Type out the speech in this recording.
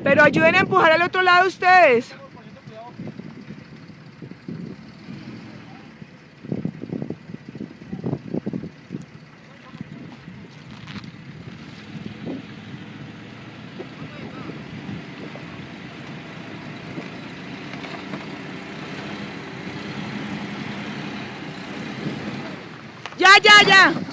Pero ayuden a empujar al otro lado ustedes. Ya, ya, ya.